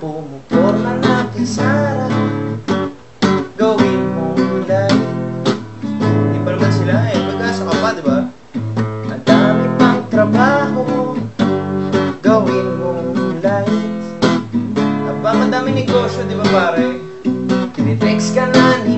Pumuporma na kay Sarah, gawin mong light. Di pa naman sila eh, mag-asa ka pa, diba? Ang dami pang trabaho, gawin mong light. Aba, madami negosyo, diba pare? Tinitext ka na ni